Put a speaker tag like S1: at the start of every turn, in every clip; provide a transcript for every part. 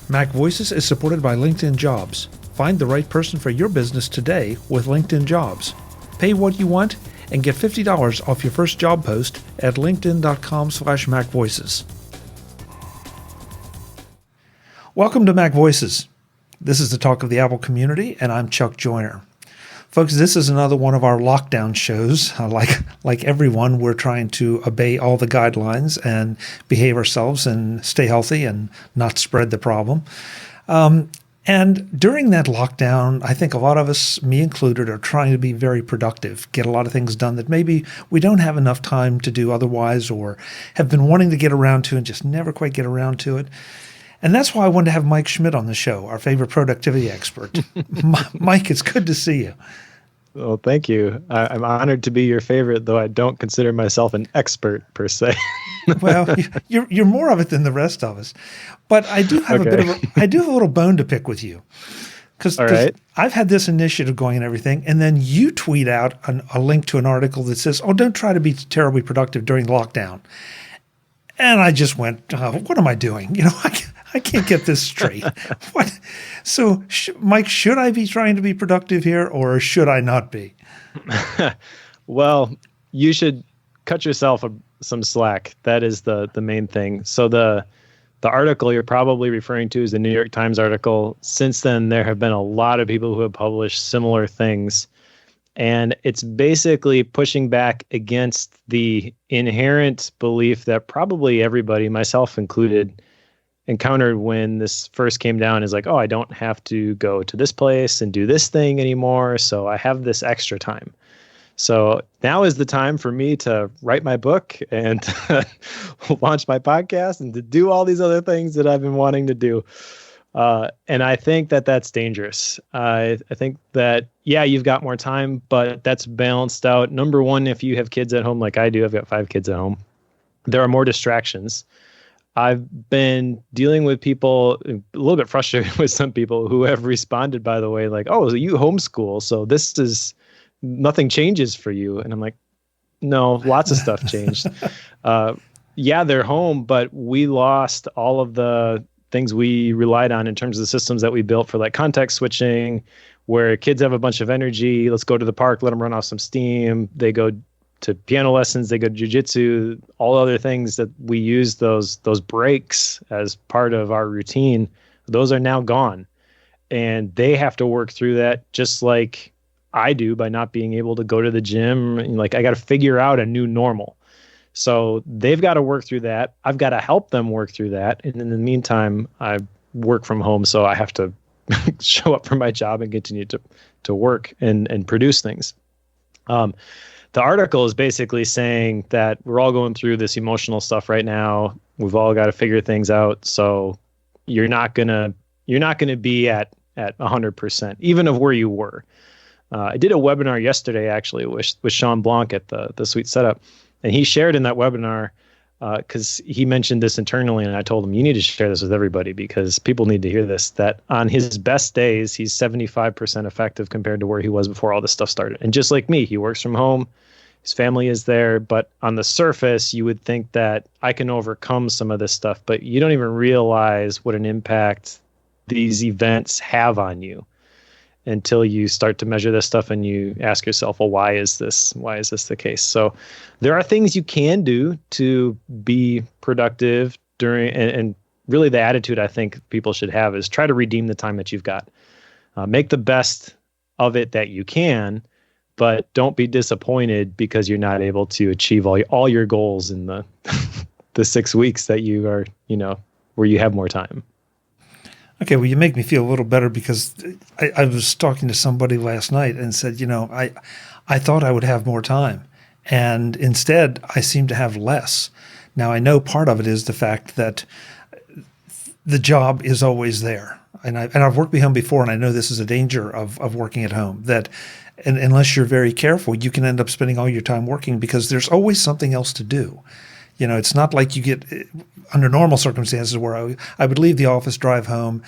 S1: MacVoices is supported by LinkedIn Jobs. Find the right person for your business today with LinkedIn Jobs. Pay what you want and get $50 off your first job post at linkedin.com/MacVoices. Welcome to MacVoices. This is the talk of the Apple community, and I'm Chuck Joyner. Folks, this is another one of our lockdown shows. Like everyone, we're trying to obey all the guidelines and behave ourselves and stay healthy and not spread the problem. And during that lockdown, I think a lot of us, me included, are trying to be very productive, get a lot of things done that maybe we don't have enough time to do otherwise, or have been wanting to get around to and just never quite get around to it. And that's why I wanted to have Mike Schmitz on the show, our favorite productivity expert. Mike, it's good to see you.
S2: Well, thank you. I'm honored to be your favorite, though I don't consider myself an expert per se.
S1: Well, you're more of it than the rest of us. But I do have a little bone to pick with you. Because I've had this initiative going and everything, and then you tweet out a link to an article that says, "Oh, don't try to be terribly productive during lockdown." And I just went, "What am I doing? I can't get this straight." What? So, Mike, should I be trying to be productive here, or should I not be?
S2: Well, you should cut yourself some slack. That is the main thing. So the article you're probably referring to is the New York Times article. Since then, there have been a lot of people who have published similar things. And it's basically pushing back against the inherent belief that probably everybody, myself included, encountered when this first came down is like, oh, I don't have to go to this place and do this thing anymore. So I have this extra time. So now is the time for me to write my book and launch my podcast and to do all these other things that I've been wanting to do. And I think that that's dangerous. I think that, yeah, you've got more time, but that's balanced out. Number one, if you have kids at home like I do, I've got 5 kids at home, there are more distractions. I've been dealing with people, a little bit frustrated with some people who have responded, by the way, like, oh, so you homeschool, so this is, nothing changes for you. And I'm like, no, lots of stuff changed. Yeah, they're home, but we lost all of the things we relied on in terms of the systems that we built for like context switching, where kids have a bunch of energy. Let's go to the park, let them run off some steam. They go to piano lessons, they go to jujitsu, all other things that we use those breaks as part of our routine. Those are now gone. And they have to work through that just like I do by not being able to go to the gym. Like I got to figure out a new normal. So they've got to work through that. I've got to help them work through that. And in the meantime, I work from home, so I have to show up for my job and continue to work and produce things. The article is basically saying that we're all going through this emotional stuff right now. We've all got to figure things out. So you're not gonna be at 100%, even of where you were. I did a webinar yesterday actually with Sean Blanc at the Sweet Setup. And he shared in that webinar, because he mentioned this internally, and I told him, you need to share this with everybody because people need to hear this, that on his best days, he's 75% effective compared to where he was before all this stuff started. And just like me, he works from home, his family is there, but on the surface, you would think that I can overcome some of this stuff, but you don't even realize what an impact these events have on you until you start to measure this stuff and you ask yourself, well, why is this the case? So there are things you can do to be productive during, and really the attitude I think people should have is try to redeem the time that you've got. Make the best of it that you can, but don't be disappointed because you're not able to achieve all your goals in the the 6 weeks that you are, where you have more time.
S1: Okay, well, you make me feel a little better because I was talking to somebody last night and said, I thought I would have more time, and instead I seem to have less. Now, I know part of it is the fact that the job is always there, and I've worked at home before, and I know this is a danger of working at home, that unless you're very careful, you can end up spending all your time working because there's always something else to do. It's not like you get under normal circumstances where I would leave the office, drive home,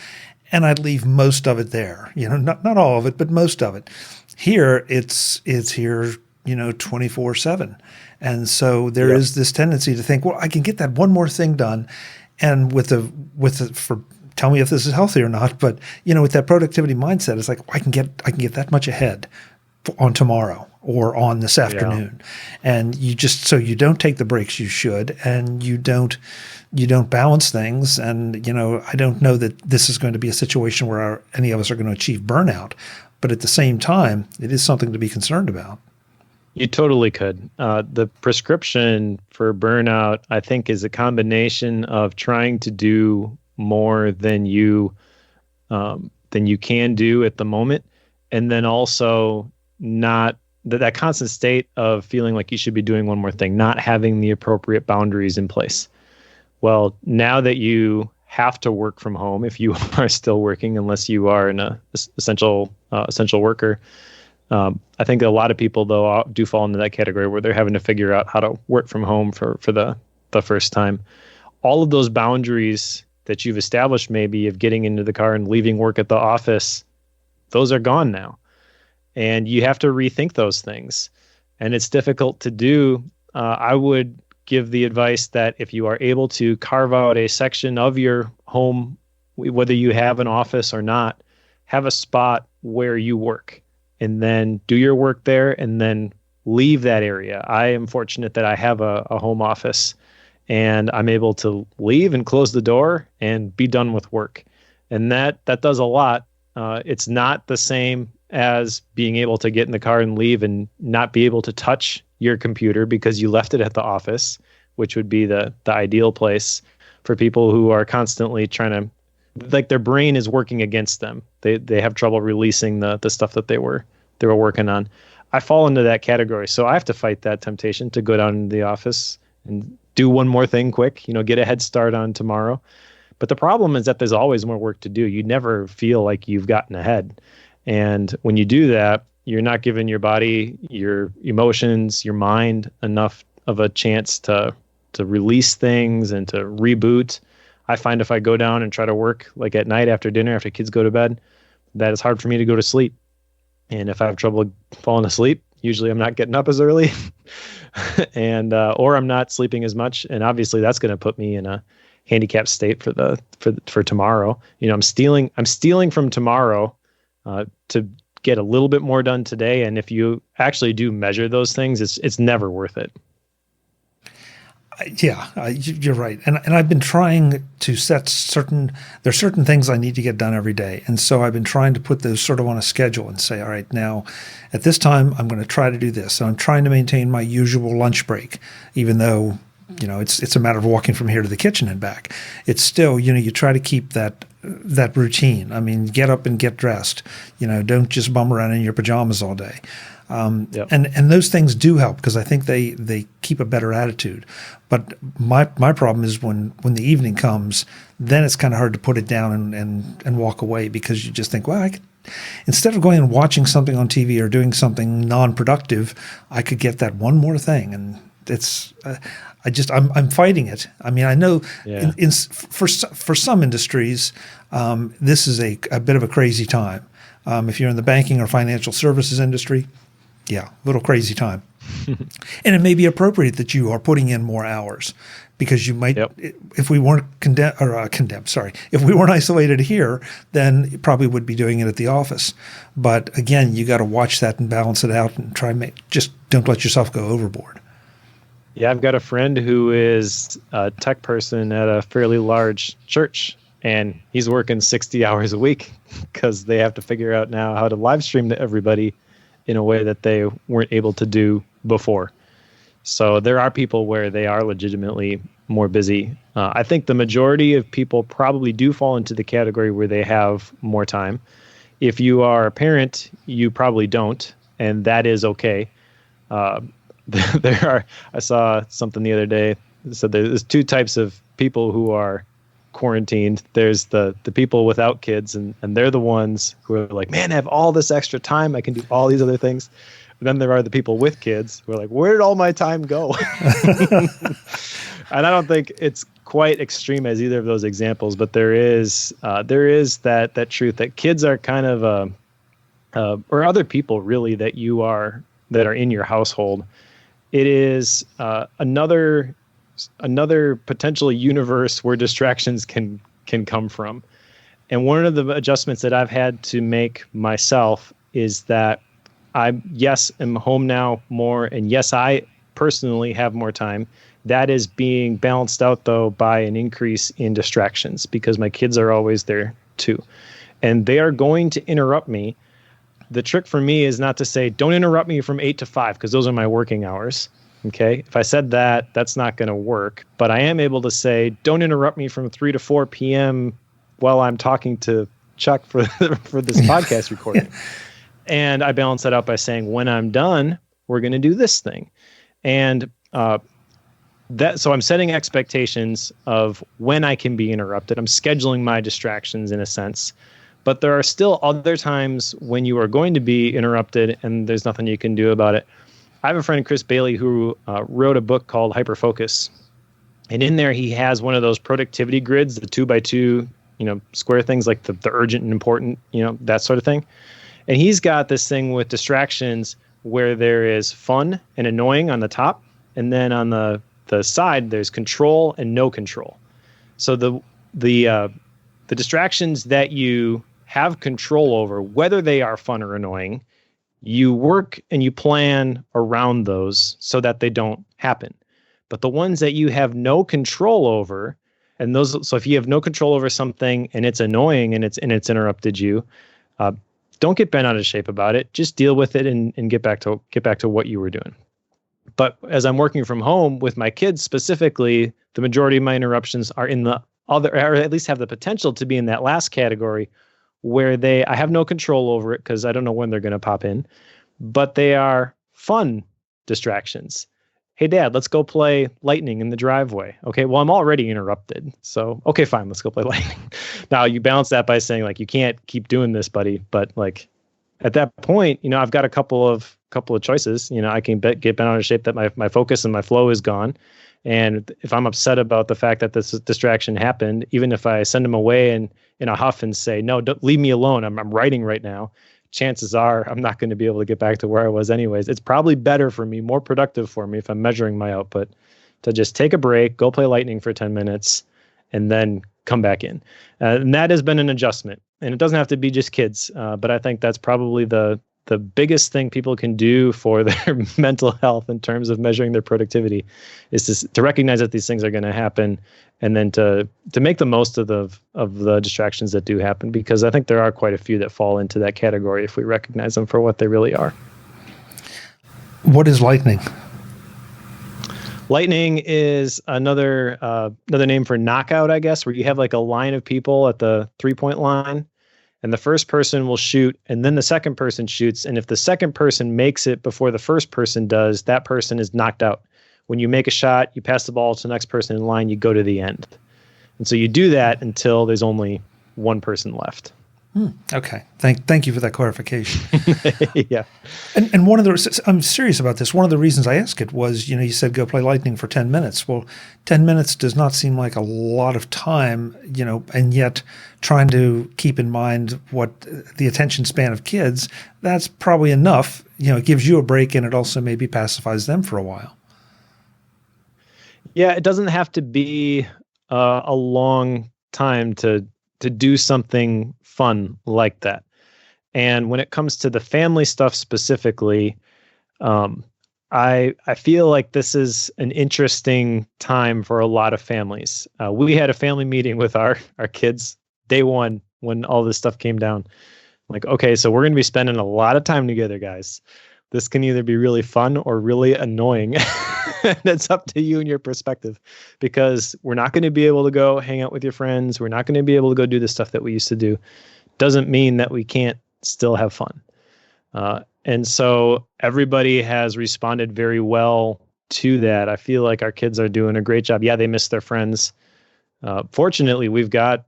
S1: and I'd leave most of it there. Not all of it, but most of it. Here, it's here, 24/7. And so there is this tendency to think, well, I can get that one more thing done. And for tell me if this is healthy or not. But with that productivity mindset, it's like I can get that much ahead on tomorrow or on this afternoon, and you don't take the breaks you should, and you don't balance things. And I don't know that this is going to be a situation where any of us are going to achieve burnout, but at the same time, it is something to be concerned about.
S2: You totally could. The prescription for burnout, I think, is a combination of trying to do more than you can do at the moment, and then also not that constant state of feeling like you should be doing one more thing, not having the appropriate boundaries in place. Well, now that you have to work from home, if you are still working, unless you are an essential worker. I think a lot of people, though, do fall into that category where they're having to figure out how to work from home for the first time. All of those boundaries that you've established, maybe of getting into the car and leaving work at the office, those are gone now. And you have to rethink those things. And it's difficult to do. I would give the advice that if you are able to carve out a section of your home, whether you have an office or not, have a spot where you work, and then do your work there, and then leave that area. I am fortunate that I have a home office, and I'm able to leave and close the door and be done with work. And that does a lot. It's not the same as being able to get in the car and leave and not be able to touch your computer because you left it at the office, which would be the ideal place for people who are constantly trying to, like, their brain is working against them. They have trouble releasing the stuff that they were working on. I fall into that category. So I have to fight that temptation to go down into the office and do one more thing quick, get a head start on tomorrow. But the problem is that there's always more work to do. You never feel like you've gotten ahead. And when you do that, you're not giving your body, your emotions, your mind enough of a chance to release things and to reboot. I find if I go down and try to work like at night after dinner, after kids go to bed, that it's hard for me to go to sleep. And if I have trouble falling asleep, usually I'm not getting up as early and or I'm not sleeping as much. And obviously that's going to put me in a handicapped state for tomorrow. I'm stealing from tomorrow to get a little bit more done today. And if you actually do measure those things, it's never worth it.
S1: Yeah, you're right. And I've been trying to set there's certain things I need to get done every day. And so I've been trying to put those sort of on a schedule and say, all right, now at this time, I'm going to try to do this. So I'm trying to maintain my usual lunch break, even though, it's a matter of walking from here to the kitchen and back. It's still, you try to keep that routine. I mean, get up and get dressed, don't just bum around in your pajamas all day.
S2: Yep.
S1: And those things do help because I think they keep a better attitude. But my problem is when the evening comes, then it's kind of hard to put it down and walk away because you just think, well, instead of going and watching something on TV or doing something non-productive, I could get that one more thing. And it's I'm fighting it. I mean, I know for some industries, this is a bit of a crazy time. If you're in the banking or financial services industry, yeah, a little crazy time. And it may be appropriate that you are putting in more hours because you might, if we weren't if we weren't isolated here, then you probably would be doing it at the office. But again, you got to watch that and balance it out and just don't let yourself go overboard.
S2: Yeah, I've got a friend who is a tech person at a fairly large church, and he's working 60 hours a week because they have to figure out now how to live stream to everybody in a way that they weren't able to do before. So there are people where they are legitimately more busy. I think the majority of people probably do fall into the category where they have more time. If you are a parent, you probably don't, and that is okay. I saw something the other day that said there's two types of people who are quarantined. There's the people without kids, and they're the ones who are like, man, I have all this extra time, I can do all these other things. And then there are the people with kids who are like, where did all my time go? And I don't think it's quite extreme as either of those examples, but there is that truth that kids are kind of or other people really that are in your household. It is another potential universe where distractions can come from. And one of the adjustments that I've had to make myself is that yes, am home now more. And yes, I personally have more time. That is being balanced out, though, by an increase in distractions because my kids are always there, too. And they are going to interrupt me. The trick for me is not to say, don't interrupt me from 8 to 5, because those are my working hours. Okay. If I said that, that's not going to work. But I am able to say, don't interrupt me from 3 to 4 p.m. while I'm talking to Chuck for this podcast recording. And I balance that out by saying, when I'm done, we're going to do this thing. And so I'm setting expectations of when I can be interrupted. I'm scheduling my distractions in a sense. But there are still other times when you are going to be interrupted and there's nothing you can do about it. I have a friend, Chris Bailey, who wrote a book called Hyperfocus. And in there, he has one of those productivity grids, the 2x2, square things like the urgent and important, that sort of thing. And he's got this thing with distractions where there is fun and annoying on the top. And then on the side, there's control and no control. So the distractions that you have control over, whether they are fun or annoying, you work and you plan around those so that they don't happen. But the ones that you have no control over, so if you have no control over something and it's annoying and it's interrupted you, don't get bent out of shape about it. Just deal with it and get back to what you were doing. But as I'm working from home with my kids specifically, the majority of my interruptions are in the other, or at least have the potential to be in that last category where I have no control over it because I don't know when they're going to pop in, but they are fun distractions. Hey, Dad, let's go play lightning in the driveway. Okay, well, I'm already interrupted. So, okay, fine, let's go play lightning. Now, you balance that by saying, like, you can't keep doing this, buddy. But, like, at that point, I've got a couple of choices. I can get bent out of shape that my focus and my flow is gone. And if I'm upset about the fact that this distraction happened, even if I send them away in a huff and say, no, don't leave me alone, I'm writing right now, chances are I'm not going to be able to get back to where I was anyways. It's probably better for me, more productive for me if I'm measuring my output, to just take a break, go play lightning for 10 minutes, and then come back in. And that has been an adjustment. And it doesn't have to be just kids, but I think that's probably the biggest thing people can do for their mental health in terms of measuring their productivity is to recognize that these things are going to happen, and then to make the most of the distractions that do happen, because I think there are quite a few that fall into that category if we recognize them for what they really are.
S1: What is lightning?
S2: Lightning is another name for knockout, I guess, where you have like a line of people at the 3-point line. And the first person will shoot, and then the second person shoots. And if the second person makes it before the first person does, that person is knocked out. When you make a shot, you pass the ball to the next person in line, you go to the end. And so you do that until there's only one person left.
S1: Okay. Thank you for that clarification.
S2: Yeah.
S1: And one of the, I'm serious about this. One of the reasons I asked it was, you said go play lightning for 10 minutes. Well, 10 minutes does not seem like a lot of time, and yet trying to keep in mind what the attention span of kids, that's probably enough. It gives you a break, and it also maybe pacifies them for a while.
S2: Yeah. It doesn't have to be a long time to do something fun like that. And when it comes to the family stuff specifically, I feel like this is an interesting time for a lot of families. We had a family meeting with our kids day one when all this stuff came down. Like, okay, so we're going to be spending a lot of time together, guys. This can either be really fun or really annoying. And it's up to you and your perspective, because we're not going to be able to go hang out with your friends. We're not going to be able to go do the stuff that we used to do. Doesn't mean that we can't still have fun. And so everybody has responded very well to that. I feel like our kids are doing a great job. Yeah, they miss their friends. Fortunately, we've got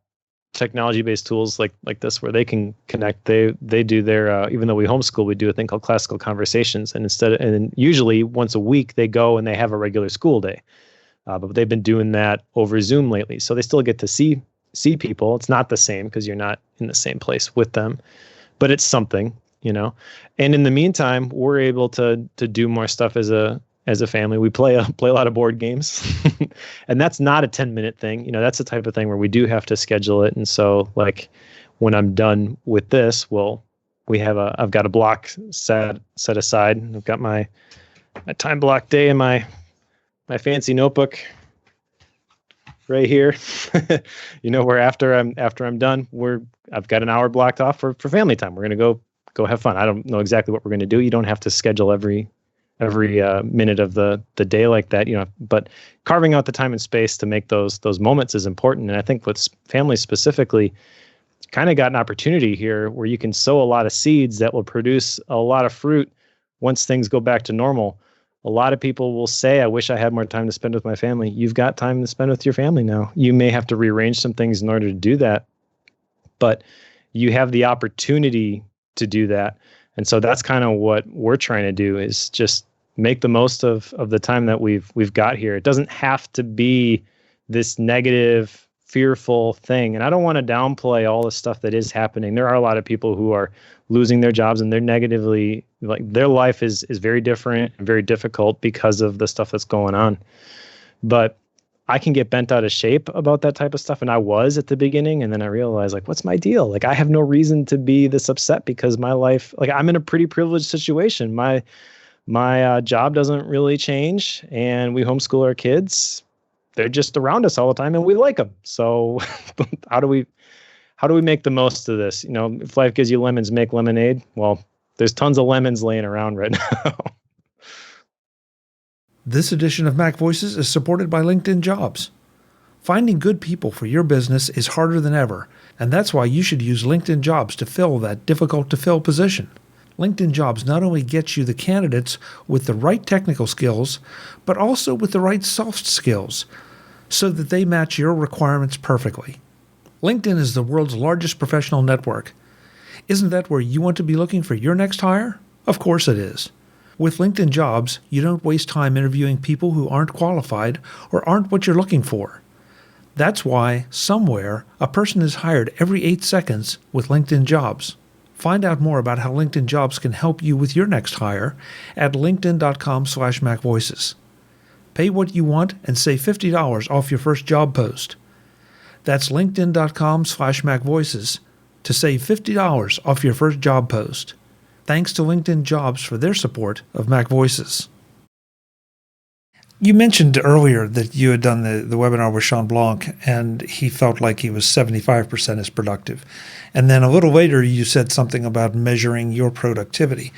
S2: technology-based tools like this where they can connect. They do their even though we homeschool, we do a thing called classical conversations, and usually once a week they go and they have a regular school day. But they've been doing that over Zoom lately, so they still get to see people. It's not the same because you're not in the same place with them, but it's something, And in the meantime, we're able to do more stuff as a as a family. We play a lot of board games, and that's not a 10-minute thing. You know, that's the type of thing where we do have to schedule it. And so, like, when I'm done with this, I've got a block set aside. I've got my time block day in my fancy notebook right here. You know, where after I'm done, I've got an hour blocked off for family time. We're gonna go have fun. I don't know exactly what we're gonna do. You don't have to schedule every minute of the day like that, you know, but carving out the time and space to make those moments is important. And I think with families specifically, kind of got an opportunity here where you can sow a lot of seeds that will produce a lot of fruit once things go back to normal. A lot of people will say, I wish I had more time to spend with my family. You've got time to spend with your family now. You may have to rearrange some things in order to do that, but you have the opportunity to do that. And so that's kind of what we're trying to do, is just make the most of the time that we've got here. It doesn't have to be this negative, fearful thing. And I don't want to downplay all the stuff that is happening. There are a lot of people who are losing their jobs, and they're negatively, like, their life is very different and very difficult because of the stuff that's going on. But I can get bent out of shape about that type of stuff. And I was at the beginning, and then I realized, like, what's my deal? Like, I have no reason to be this upset because my life, like, I'm in a pretty privileged situation. My job doesn't really change, and we homeschool our kids. They're just around us all the time, and we like them. So how do we make the most of this? You know, if life gives you lemons, make lemonade. Well, there's tons of lemons laying around right now.
S1: This edition of MacVoices is supported by LinkedIn Jobs. Finding good people for your business is harder than ever, and that's why you should use LinkedIn Jobs to fill that difficult-to-fill position. LinkedIn Jobs not only gets you the candidates with the right technical skills, but also with the right soft skills, so that they match your requirements perfectly. LinkedIn is the world's largest professional network. Isn't that where you want to be looking for your next hire? Of course it is. With LinkedIn Jobs, you don't waste time interviewing people who aren't qualified or aren't what you're looking for. That's why, somewhere, a person is hired every 8 seconds with LinkedIn Jobs. Find out more about how LinkedIn Jobs can help you with your next hire at linkedin.com/MacVoices. Pay what you want and save $50 off your first job post. That's linkedin.com/MacVoices to save $50 off your first job post. Thanks to LinkedIn Jobs for their support of MacVoices. You mentioned earlier that you had done the webinar with Sean Blanc, and he felt like he was 75% as productive. And then a little later, you said something about measuring your productivity.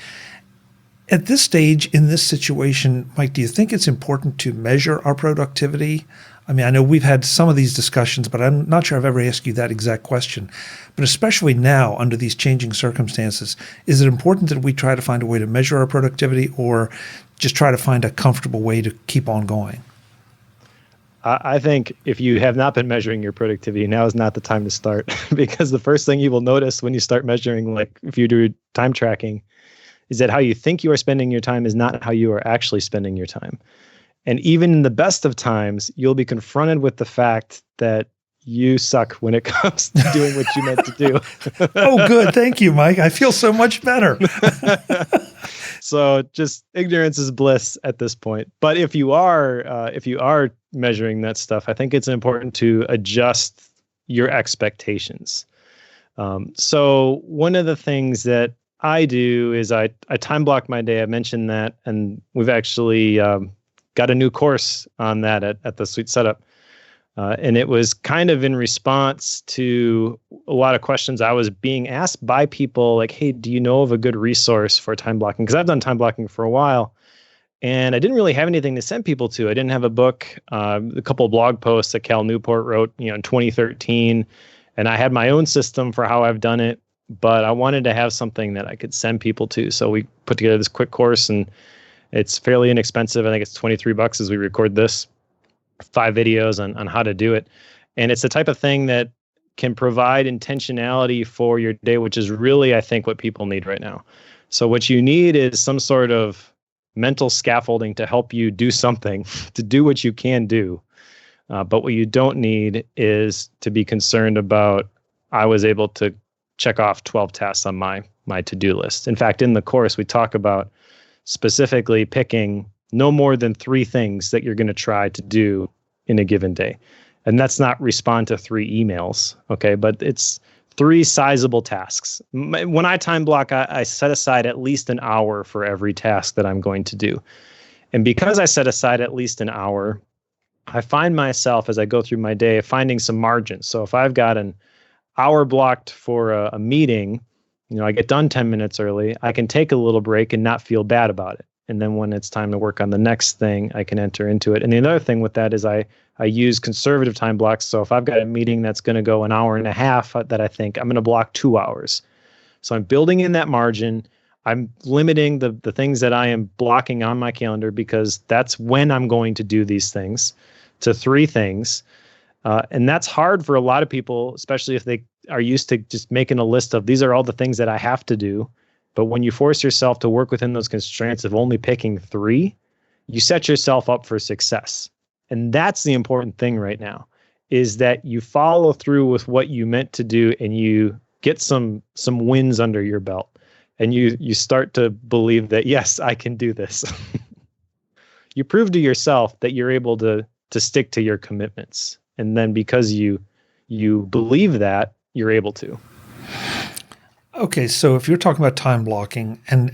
S1: At this stage, in this situation, Mike, do you think it's important to measure our productivity? I mean, I know we've had some of these discussions, but I'm not sure I've ever asked you that exact question. But especially now, under these changing circumstances, is it important that we try to find a way to measure our productivity, or just try to find a comfortable way to keep on going?
S2: I think if you have not been measuring your productivity, now is not the time to start, because the first thing you will notice when you start measuring, like if you do time tracking, is that how you think you are spending your time is not how you are actually spending your time. And even in the best of times, you'll be confronted with the fact that you suck when it comes to doing what you meant to do.
S1: Oh, good. Thank you, Mike. I feel so much better.
S2: So just ignorance is bliss at this point. But if you are measuring that stuff, I think it's important to adjust your expectations. So one of the things that I do is I time block my day. I mentioned that, and we've actually got a new course on that at the Sweet Setup. And it was kind of in response to a lot of questions I was being asked by people like, hey, do you know of a good resource for time blocking? Because I've done time blocking for a while, and I didn't really have anything to send people to. I didn't have a book, a couple of blog posts that Cal Newport wrote, in 2013. And I had my own system for how I've done it, but I wanted to have something that I could send people to. So we put together this quick course, and it's fairly inexpensive. I think it's $23 as we record this. 5 videos on how to do it. And it's the type of thing that can provide intentionality for your day, which is really, I think, what people need right now. So what you need is some sort of mental scaffolding to help you do something, to do what you can do. But what you don't need is to be concerned about, I was able to check off 12 tasks on my to-do list. In fact, in the course, we talk about specifically picking no more than 3 things that you're going to try to do in a given day. And that's not respond to 3 emails, okay? But it's 3 sizable tasks. When I time block, I set aside at least an hour for every task that I'm going to do. And because I set aside at least an hour, I find myself, as I go through my day, finding some margins. So if I've got an hour blocked for a meeting, I get done 10 minutes early, I can take a little break and not feel bad about it. And then when it's time to work on the next thing, I can enter into it. And the other thing with that is I use conservative time blocks. So if I've got a meeting that's going to go an hour and a half, that I think I'm going to block 2 hours. So I'm building in that margin. I'm limiting the things that I am blocking on my calendar, because that's when I'm going to do these things, to 3 things. And that's hard for a lot of people, especially if they are used to just making a list of these are all the things that I have to do. But when you force yourself to work within those constraints of only picking 3, you set yourself up for success. And that's the important thing right now, is that you follow through with what you meant to do and you get some wins under your belt. And you start to believe that, yes, I can do this. You prove to yourself that you're able to stick to your commitments. And then because you believe that, you're able to.
S1: Okay, so if you're talking about time blocking, and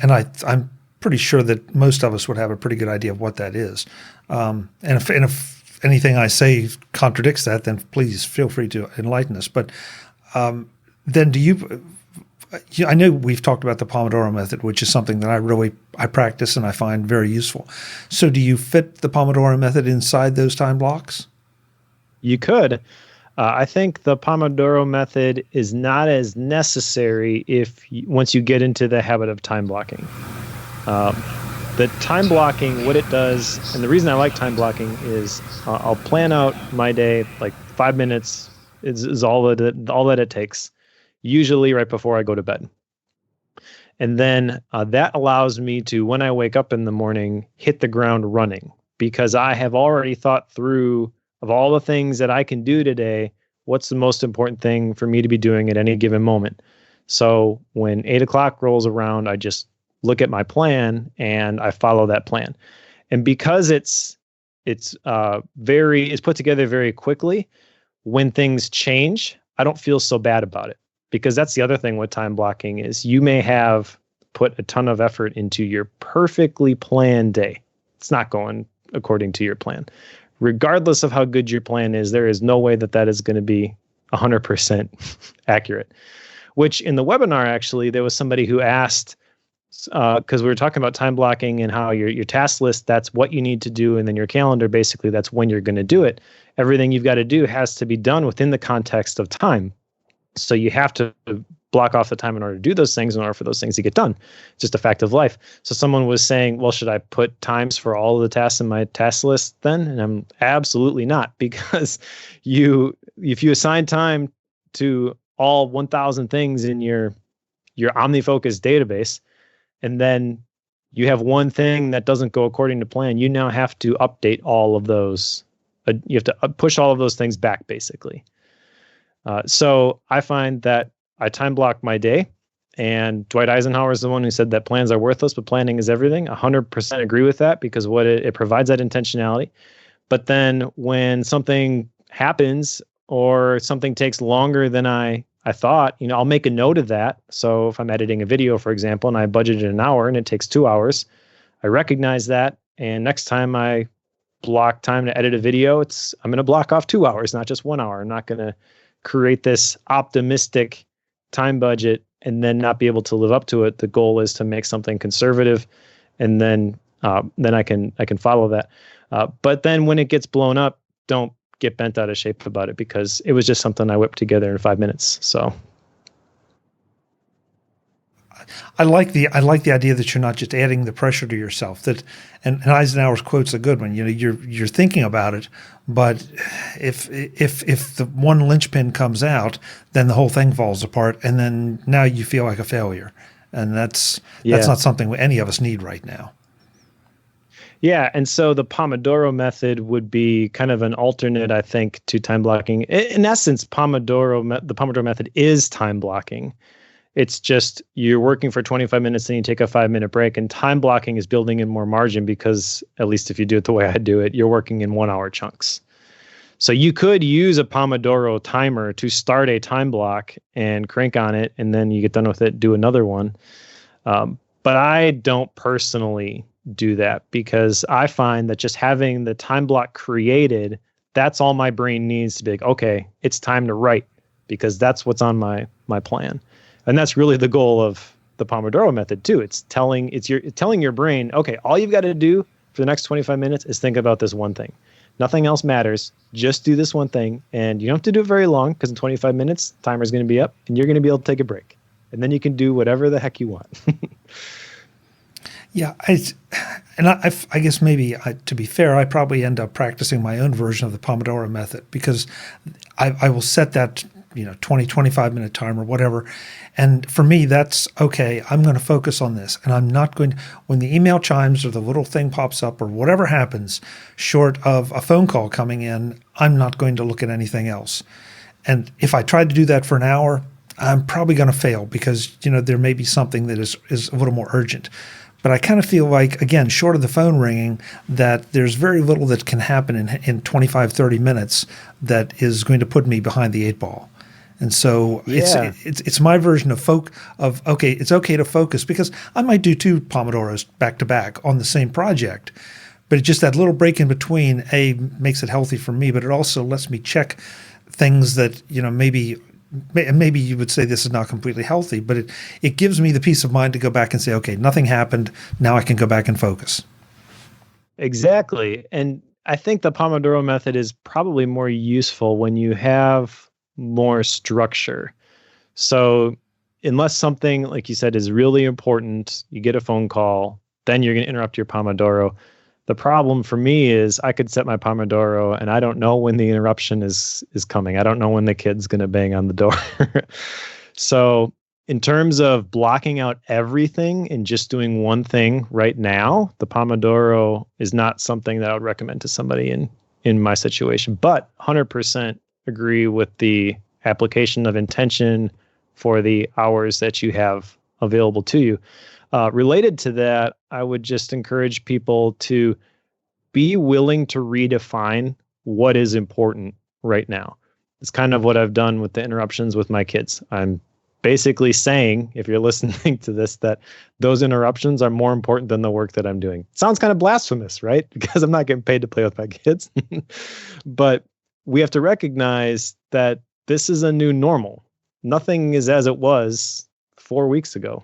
S1: I'm pretty sure that most of us would have a pretty good idea of what that is. And if anything I say contradicts that, then please feel free to enlighten us. But then I know we've talked about the Pomodoro method, which is something that I practice and I find very useful. So do you fit the Pomodoro method inside those time blocks?
S2: You could. I think the Pomodoro method is not as necessary once you get into the habit of time blocking. The time blocking, what it does, and the reason I like time blocking is I'll plan out my day, like 5 minutes is all that it takes, usually right before I go to bed. And then that allows me to, when I wake up in the morning, hit the ground running, because I have already thought through, of all the things that I can do today, what's the most important thing for me to be doing at any given moment. So when 8 o'clock rolls around, I just look at my plan and I follow that plan. And because it's put together very quickly, when things change, I don't feel so bad about it. Because that's the other thing with time blocking is you may have put a ton of effort into your perfectly planned day. It's not going according to your plan. Regardless of how good your plan is, there is no way that is going to be 100% accurate. Which in the webinar, actually, there was somebody who asked, because we were talking about time blocking and how your task list, that's what you need to do. And then your calendar, basically, that's when you're going to do it. Everything you've got to do has to be done within the context of time. So you have to block off the time in order to do those things, in order for those things to get done. It's just a fact of life. So someone was saying, well, should I put times for all of the tasks in my task list then? And I'm absolutely not, because if you assign time to all 1,000 things in your OmniFocus database, and then you have one thing that doesn't go according to plan, you now have to update all of those. You have to push all of those things back, basically. So I find that I time block my day, and Dwight Eisenhower is the one who said that plans are worthless, but planning is everything. 100% agree with that, because what it provides that intentionality. But then when something happens or something takes longer than I thought, I'll make a note of that. So if I'm editing a video, for example, and I budgeted an hour and it takes 2 hours, I recognize that. And next time I block time to edit a video, I'm going to block off 2 hours, not just 1 hour. I'm not going to create this optimistic time budget and then not be able to live up to it. The goal is to make something conservative, and then I can follow that. But then when it gets blown up, don't get bent out of shape about it, because it was just something I whipped together in 5 minutes. So
S1: I like the idea that you're not just adding the pressure to yourself. That and Eisenhower's quote's a good one. You're thinking about it, but if the one linchpin comes out, then the whole thing falls apart, and then now you feel like a failure, and that's not something any of us need right now.
S2: Yeah, and so the Pomodoro method would be kind of an alternate, I think, to time blocking. In essence, the Pomodoro method is time blocking. It's just you're working for 25 minutes and you take a 5-minute break, and time blocking is building in more margin because, at least if you do it the way I do it, you're working in 1-hour chunks. So you could use a Pomodoro timer to start a time block and crank on it, and then you get done with it, do another one. But I don't personally do that because I find that just having the time block created, that's all my brain needs to be like, okay, it's time to write, because that's what's on my plan. And that's really the goal of the Pomodoro method too. It's telling your brain, okay, all you've got to do for the next 25 minutes is think about this one thing. Nothing else matters. Just do this one thing. And you don't have to do it very long, because in 25 minutes, timer's going to be up and you're going to be able to take a break. And then you can do whatever the heck you want.
S1: Yeah, I guess maybe, to be fair, I probably end up practicing my own version of the Pomodoro method, because I will set that 20, 25-minute timer, whatever. And for me, that's okay. I'm going to focus on this. And I'm not going to, when the email chimes or the little thing pops up or whatever happens, short of a phone call coming in, I'm not going to look at anything else. And if I try to do that for an hour, I'm probably going to fail, because, there may be something that is a little more urgent. But I kind of feel like, again, short of the phone ringing, that there's very little that can happen in 25, 30 minutes that is going to put me behind the 8 ball. And so it's my version of okay, it's okay to focus, because I might do 2 Pomodoros back to back on the same project, but it's just that little break in between, makes it healthy for me, but it also lets me check things that, maybe you would say this is not completely healthy, but it gives me the peace of mind to go back and say, okay, nothing happened. Now I can go back and focus.
S2: Exactly. And I think the Pomodoro method is probably more useful when you have more structure. So unless something, like you said, is really important, you get a phone call, then you're going to interrupt your Pomodoro. The problem for me is I could set my Pomodoro and I don't know when the interruption is coming. I don't know when the kid's going to bang on the door. So in terms of blocking out everything and just doing one thing right now, the Pomodoro is not something that I would recommend to somebody in my situation. But 100% agree with the application of intention for the hours that you have available to you. Related to that, I would just encourage people to be willing to redefine what is important right now. It's kind of what I've done with the interruptions with my kids. I'm basically saying, if you're listening to this, that those interruptions are more important than the work that I'm doing. Sounds kind of blasphemous, right? Because I'm not getting paid to play with my kids. But we have to recognize that this is a new normal. Nothing is as it was 4 weeks ago.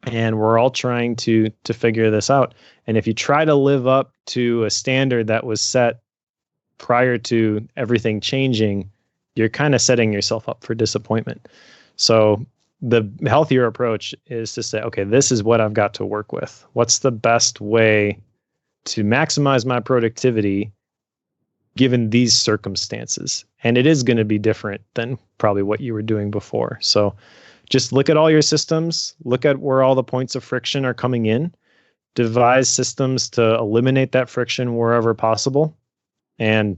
S2: And we're all trying to figure this out. And if you try to live up to a standard that was set prior to everything changing, you're kind of setting yourself up for disappointment. So the healthier approach is to say, okay, this is what I've got to work with. What's the best way to maximize my productivity given these circumstances? And it is going to be different than probably what you were doing before. So just look at all your systems, look at where all the points of friction are coming in, devise systems to eliminate that friction wherever possible, and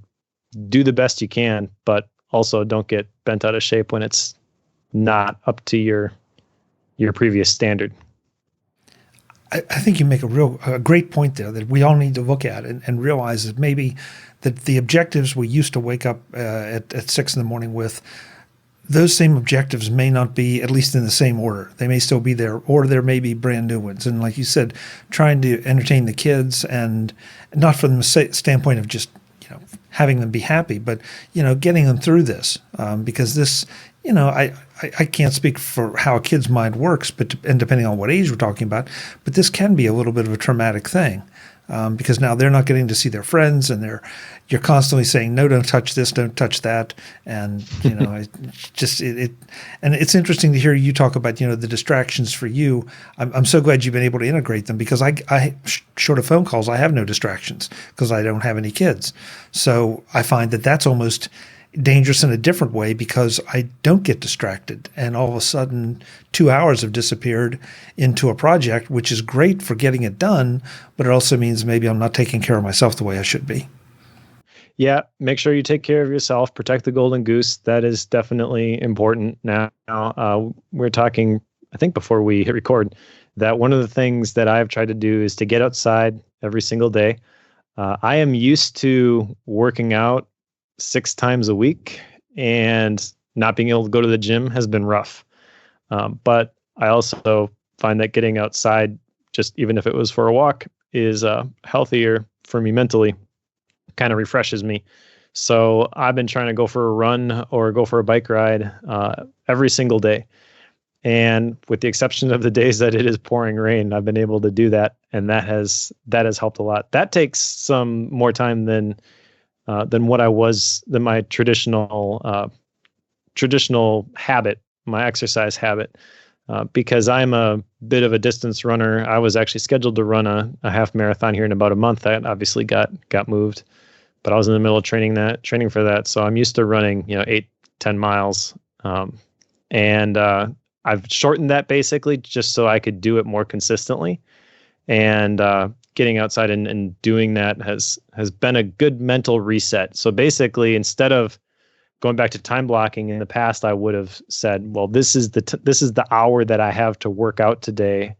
S2: do the best you can, but also don't get bent out of shape when it's not up to your previous standard.
S1: I think you make a great point there that we all need to look at and realize that maybe that the objectives we used to wake up at 6 a.m. with, those same objectives may not be, at least in the same order. They may still be there, or there may be brand new ones. And like you said, trying to entertain the kids, and not from the standpoint of just having them be happy, but getting them through this, because this, I can't speak for how a kid's mind works, and depending on what age we're talking about, but this can be a little bit of a traumatic thing. Because now they're not getting to see their friends, and you're constantly saying, no, don't touch this, don't touch that. And, and it's interesting to hear you talk about, the distractions for you. I'm so glad you've been able to integrate them, because I short of phone calls, I have no distractions because I don't have any kids. So I find that that's almost dangerous in a different way, because I don't get distracted, and all of a sudden 2 hours have disappeared into a project, which is great for getting it done, but it also means maybe I'm not taking care of myself the way I should be.
S2: Yeah, make sure you take care of yourself, protect the golden goose. That is definitely important. Now we're talking I think before we hit record, that one of the things that I've tried to do is to get outside every single day. I am used to working out 6 times a week, and not being able to go to the gym has been rough. But I also find that getting outside, just even if it was for a walk, is healthier for me mentally, kind of refreshes me. So I've been trying to go for a run or go for a bike ride every single day. And with the exception of the days that it is pouring rain, I've been able to do that, and that has helped a lot. That takes some more time than my traditional habit, my exercise habit, because I'm a bit of a distance runner. I was actually scheduled to run a half marathon here in about a month. That obviously got moved, but I was in the middle of training for that. So I'm used to running, 8-10 miles. And I've shortened that basically just so I could do it more consistently. And getting outside and doing that has been a good mental reset. So basically, instead of going back to time blocking in the past, I would have said, well, this is the hour that I have to work out today.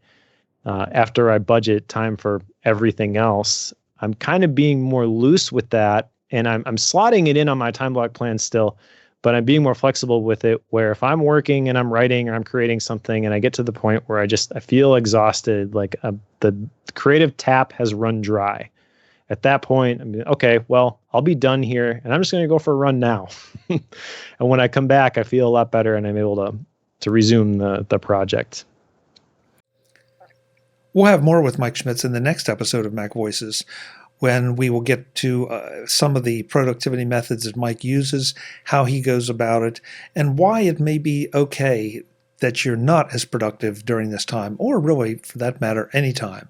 S2: After I budget time for everything else, I'm kind of being more loose with that, and I'm slotting it in on my time block plan still, but I'm being more flexible with it, where if I'm working and I'm writing or I'm creating something and I get to the point where I feel exhausted, like the creative tap has run dry. At that point, I'm okay, well, I'll be done here and I'm just going to go for a run now. And when I come back, I feel a lot better and I'm able to resume the project.
S1: We'll have more with Mike Schmitz in the next episode of MacVoices, when we will get to some of the productivity methods that Mike uses, how he goes about it, and why it may be okay that you're not as productive during this time, or really, for that matter, any time.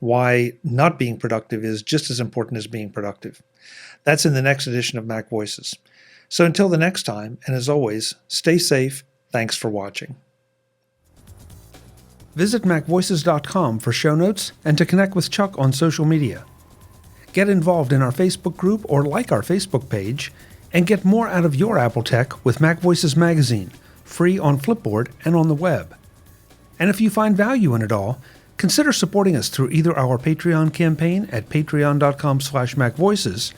S1: Why not being productive is just as important as being productive. That's in the next edition of MacVoices. So until the next time, and as always, stay safe. Thanks for watching. Visit MacVoices.com for show notes and to connect with Chuck on social media. Get involved in our Facebook group or like our Facebook page, and get more out of your Apple tech with MacVoices Magazine, free on Flipboard and on the web. And if you find value in it all, consider supporting us through either our Patreon campaign at patreon.com/MacVoices,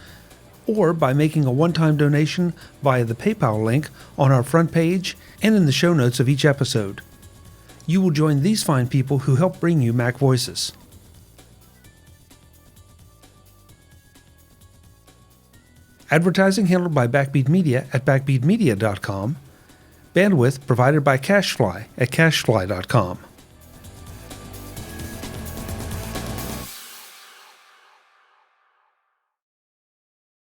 S1: or by making a one-time donation via the PayPal link on our front page and in the show notes of each episode. You will join these fine people who help bring you MacVoices. Advertising handled by Backbeat Media at backbeatmedia.com. Bandwidth provided by CacheFly at cachefly.com.